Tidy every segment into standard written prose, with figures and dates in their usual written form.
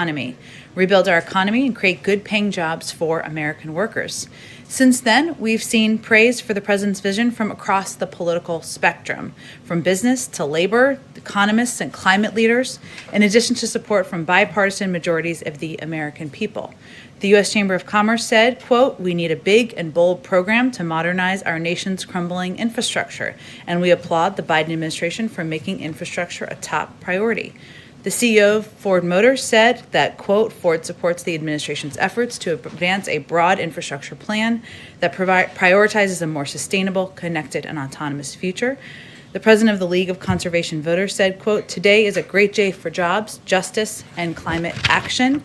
economy, rebuild our economy, and create good-paying jobs for American workers. Since then, we've seen praise for the president's vision from across the political spectrum, from business to labor, economists, and climate leaders, in addition to support from bipartisan majorities of the American people. The U.S. Chamber of Commerce said, quote, "We need a big and bold program to modernize our nation's crumbling infrastructure, and we applaud the Biden administration for making infrastructure a top priority." The CEO of Ford Motors said that, quote, "Ford supports the administration's efforts to advance a broad infrastructure plan that prioritizes a more sustainable, connected, and autonomous future." The president of the League of Conservation Voters said, quote, "Today is a great day for jobs, justice, and climate action."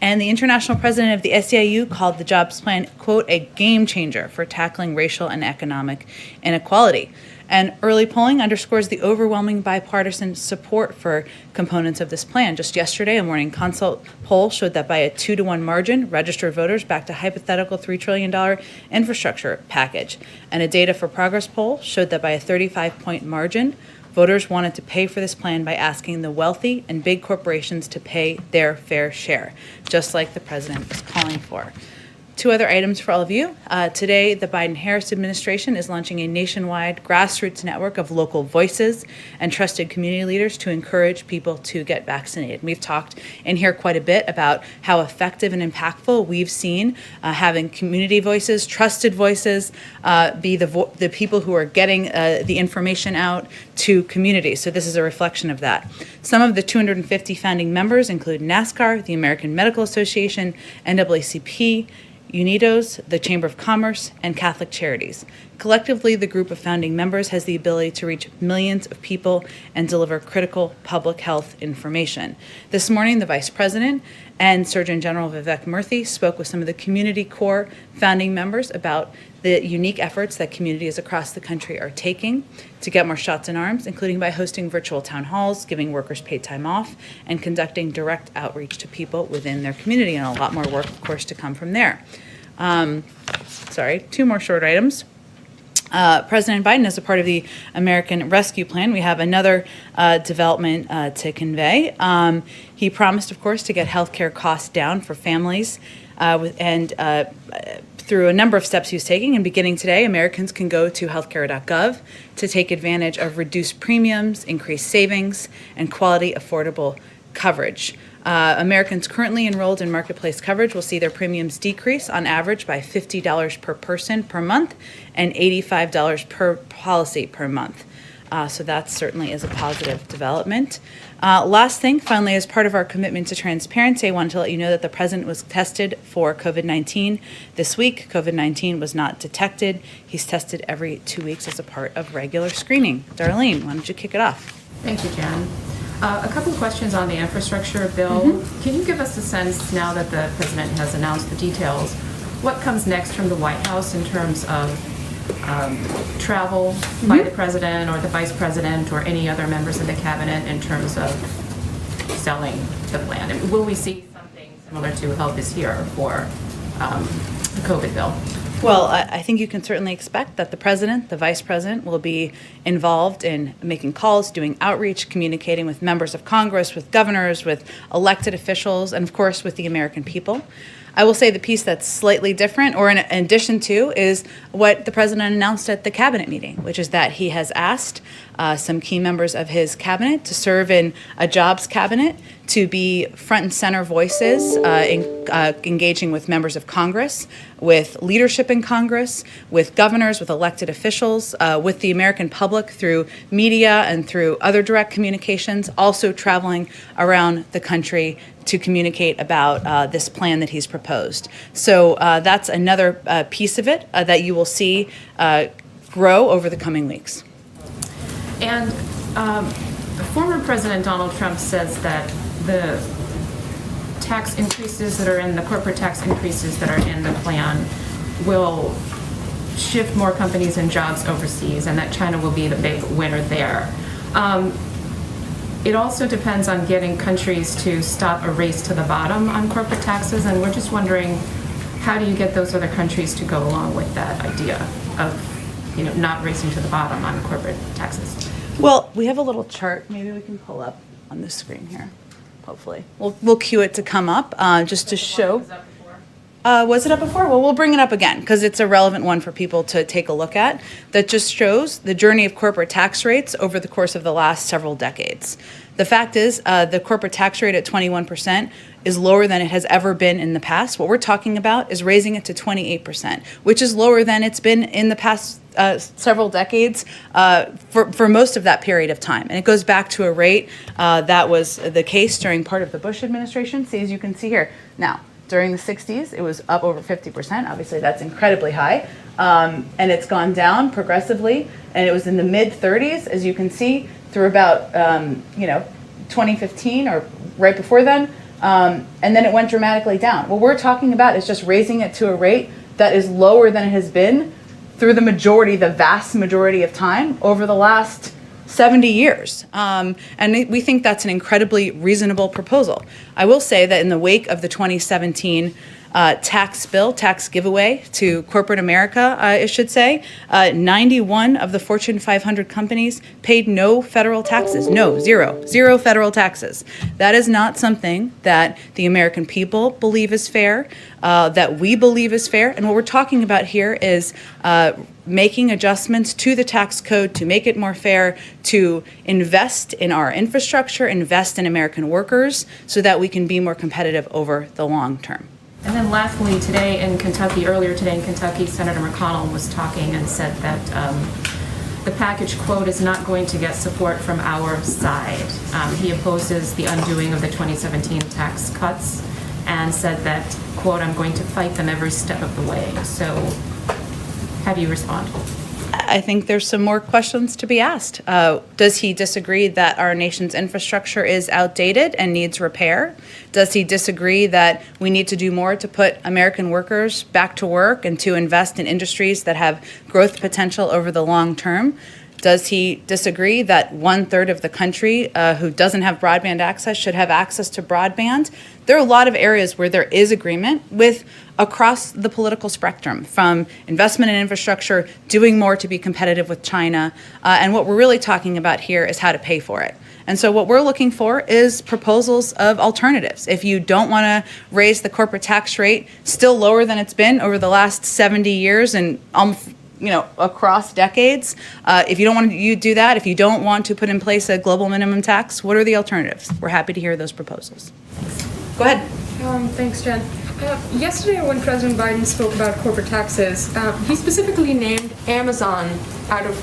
And the international president of the SEIU called the jobs plan, quote, "a game changer for tackling racial and economic inequality." And early polling underscores the overwhelming bipartisan support for components of this plan. Just yesterday, a Morning Consult poll showed that by a 2-to-1 margin, registered voters backed a hypothetical $3 trillion infrastructure package. And a Data for Progress poll showed that by a 35-point margin, voters wanted to pay for this plan by asking the wealthy and big corporations to pay their fair share, just like the president is calling for. Two other items for all of you. Today, the Biden-Harris administration is launching a nationwide grassroots network of local voices and trusted community leaders to encourage people to get vaccinated. We've talked in here quite a bit about how effective and impactful we've seen having community voices, trusted voices, be the people who are getting the information out to communities. So this is a reflection of that. Some of the 250 founding members include NASCAR, the American Medical Association, NAACP, UNIDOS, the Chamber of Commerce, and Catholic Charities. Collectively, the group of founding members has the ability to reach millions of people and deliver critical public health information. This morning, the Vice President and Surgeon General Vivek Murthy spoke with some of the Community Corps founding members about the unique efforts that communities across the country are taking to get more shots in arms, including by hosting virtual town halls, giving workers paid time off, and conducting direct outreach to people within their community, and a lot more work, of course, to come from there. Two more short items. President Biden, as a part of the American Rescue Plan, we have another development to convey. He promised, of course, to get health care costs down for families through a number of steps he's taking. And beginning today, Americans can go to healthcare.gov to take advantage of reduced premiums, increased savings, and quality, affordable coverage. Americans currently enrolled in Marketplace coverage will see their premiums decrease on average by $50 per person per month and $85 per policy per month. So that certainly is a positive development. Last thing, finally, as part of our commitment to transparency, I wanted to let you know that the president was tested for COVID-19 this week. COVID-19 was not detected. He's tested every 2 weeks as a part of regular screening. Darlene, why don't you kick it off? Thank you, Jen. A couple of questions on the infrastructure bill. Can you give us a sense, now that the president has announced the details, what comes next from the White House in terms of travel by the president or the vice president or any other members of the cabinet in terms of selling the plan? And will we see something similar to Help Is Here for the COVID bill? Well, I think you can certainly expect that the president, the vice president, will be involved in making calls, doing outreach, communicating with members of Congress, with governors, with elected officials, and of course with the American people. I will say the piece that's slightly different, or in addition to, is what the president announced at the cabinet meeting, which is that he has asked some key members of his cabinet to serve in a jobs cabinet, to be front and center voices, engaging with members of Congress, with leadership in Congress, with governors, with elected officials, with the American public through media and through other direct communications, also traveling around the country to communicate about this plan that he's proposed. So that's another piece of it that you will see grow over the coming weeks. And former President Donald Trump says that the tax increases that are in the corporate tax increases that are in the plan will shift more companies and jobs overseas, and that China will be the big winner there. It also depends on getting countries to stop a race to the bottom on corporate taxes, and we're just wondering, how do you get those other countries to go along with that idea of, not racing to the bottom on corporate taxes? Well, we have a little chart maybe we can pull up on the screen here. hopefully. We'll cue it to come up just to show. Was that before? Was it up before? Well, we'll bring it up again because it's a relevant one for people to take a look at. That just shows the journey of corporate tax rates over the course of the last several decades. The fact is, the corporate tax rate at 21% is lower than it has ever been in the past. What we're talking about is raising it to 28%, which is lower than it's been in the past several decades for most of that period of time. And it goes back to a rate that was the case during part of the Bush administration. See, as you can see here. Now, during the 60s, it was up over 50%. Obviously, that's incredibly high. And it's gone down progressively. And it was in the mid-30s, as you can see, through about 2015 or right before then. And then it went dramatically down. What we're talking about is just raising it to a rate that is lower than it has been through the vast majority of time over the last 70 years. And we think that's an incredibly reasonable proposal. I will say that in the wake of the 2017 tax giveaway to corporate America, I should say, 91 of the Fortune 500 companies paid no federal taxes. No, zero federal taxes. That is not something that the American people believe is fair, that we believe is fair. And what we're talking about here is making adjustments to the tax code to make it more fair, to invest in our infrastructure, invest in American workers, so that we can be more competitive over the long term. And then lastly, earlier today in Kentucky, Senator McConnell was talking and said that the package, quote, is not going to get support from our side. He opposes the undoing of the 2017 tax cuts and said that, quote, I'm going to fight them every step of the way. So how do you respond? I think there's some more questions to be asked. Does he disagree that our nation's infrastructure is outdated and needs repair? Does he disagree that we need to do more to put American workers back to work and to invest in industries that have growth potential over the long term? Does he disagree that 1/3 of the country who doesn't have broadband access should have access to broadband? There are a lot of areas where there is agreement with across the political spectrum, from investment in infrastructure, doing more to be competitive with China. And what we're really talking about here is how to pay for it. And so what we're looking for is proposals of alternatives. If you don't want to raise the corporate tax rate still lower than it's been over the last 70 years and across decades, if you don't want to do that, if you don't want to put in place a global minimum tax, what are the alternatives? We're happy to hear those proposals. Go ahead. Thanks, Jen. Yesterday, when President Biden spoke about corporate taxes, he specifically named Amazon out of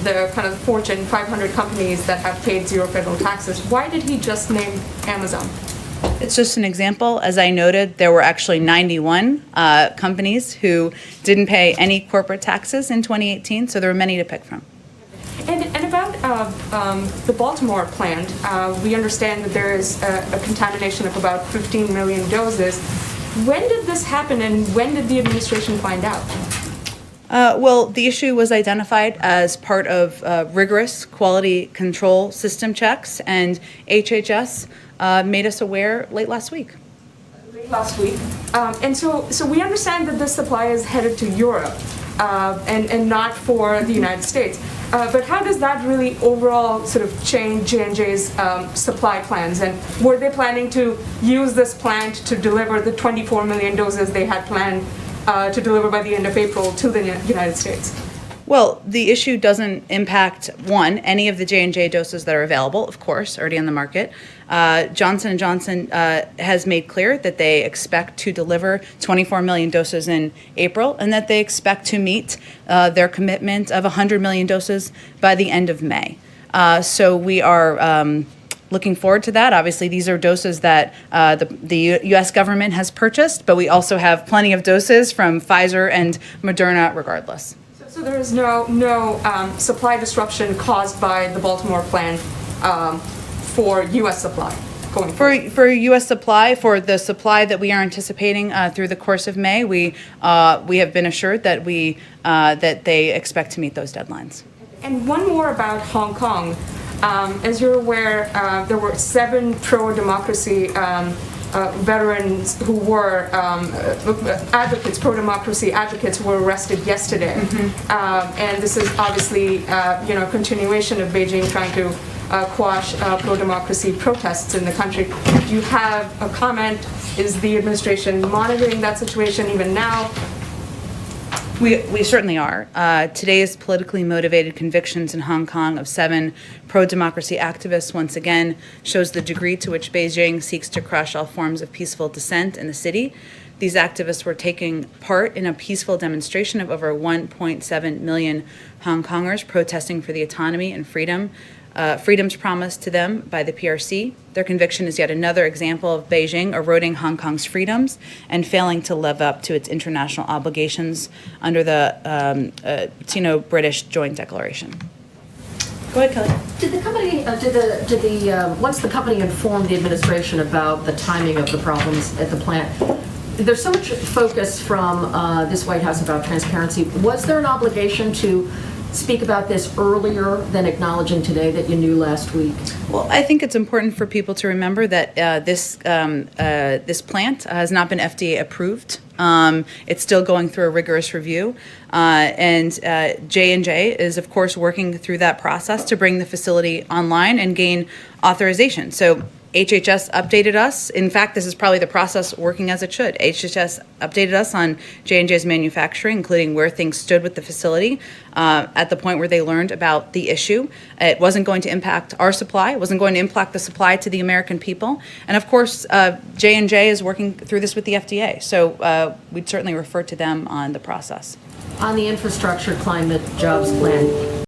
the kind of Fortune 500 companies that have paid zero federal taxes. Why did he just name Amazon? It's just an example. As I noted, there were actually 91 companies who didn't pay any corporate taxes in 2018, so there were many to pick from. And about the Baltimore plant, we understand that there is a contamination of about 15 million doses. When did this happen, and when did the administration find out? Well, the issue was identified as part of rigorous quality control system checks, and HHS made us aware late last week. And so we understand that this supply is headed to Europe and not for the United States. But how does that really overall sort of change J&J's supply plans? And were they planning to use this plant to deliver the 24 million doses they had planned to deliver by the end of April to the United States? Well, the issue doesn't impact, one, any of the J&J doses that are available, of course, already on the market. Johnson & Johnson has made clear that they expect to deliver 24 million doses in April, and that they expect to meet their commitment of 100 million doses by the end of May. So we are looking forward to that. Obviously, these are doses that the U.S. government has purchased, but we also have plenty of doses from Pfizer and Moderna regardless. So there is no supply disruption caused by the Baltimore plant for U.S. supply going forward? For U.S. supply, for the supply that we are anticipating through the course of May, we have been assured that that they expect to meet those deadlines. And one more about Hong Kong. As you're aware, there were 7 pro-democracy veterans who were advocates, pro-democracy advocates, who were arrested yesterday. And this is obviously, a continuation of Beijing trying to quash pro-democracy protests in the country. Do you have a comment? Is the administration monitoring that situation even now? We certainly are. Today's politically motivated convictions in Hong Kong of 7 pro-democracy activists once again shows the degree to which Beijing seeks to crush all forms of peaceful dissent in the city. These activists were taking part in a peaceful demonstration of over 1.7 million Hong Kongers protesting for the autonomy and freedoms promised to them by the PRC. Their conviction is yet another example of Beijing eroding Hong Kong's freedoms and failing to live up to its international obligations under the Sino-British Joint Declaration. Go ahead, Kelly. Did the company, once the company informed the administration about the timing of the problems at the plant, there's so much focus from this White House about transparency. Was there an obligation to speak about this earlier than acknowledging today that you knew last week? Well, I think it's important for people to remember that this plant has not been FDA approved. It's still going through a rigorous review, and J&J is, of course, working through that process to bring the facility online and gain authorization. So HHS updated us. In fact, this is probably the process working as it should. HHS updated us on J&J's manufacturing, including where things stood with the facility at the point where they learned about the issue. It wasn't going to impact our supply. It wasn't going to impact the supply to the American people. And of course, J&J is working through this with the FDA. So we'd certainly refer to them on the process. On the infrastructure, climate, jobs plan,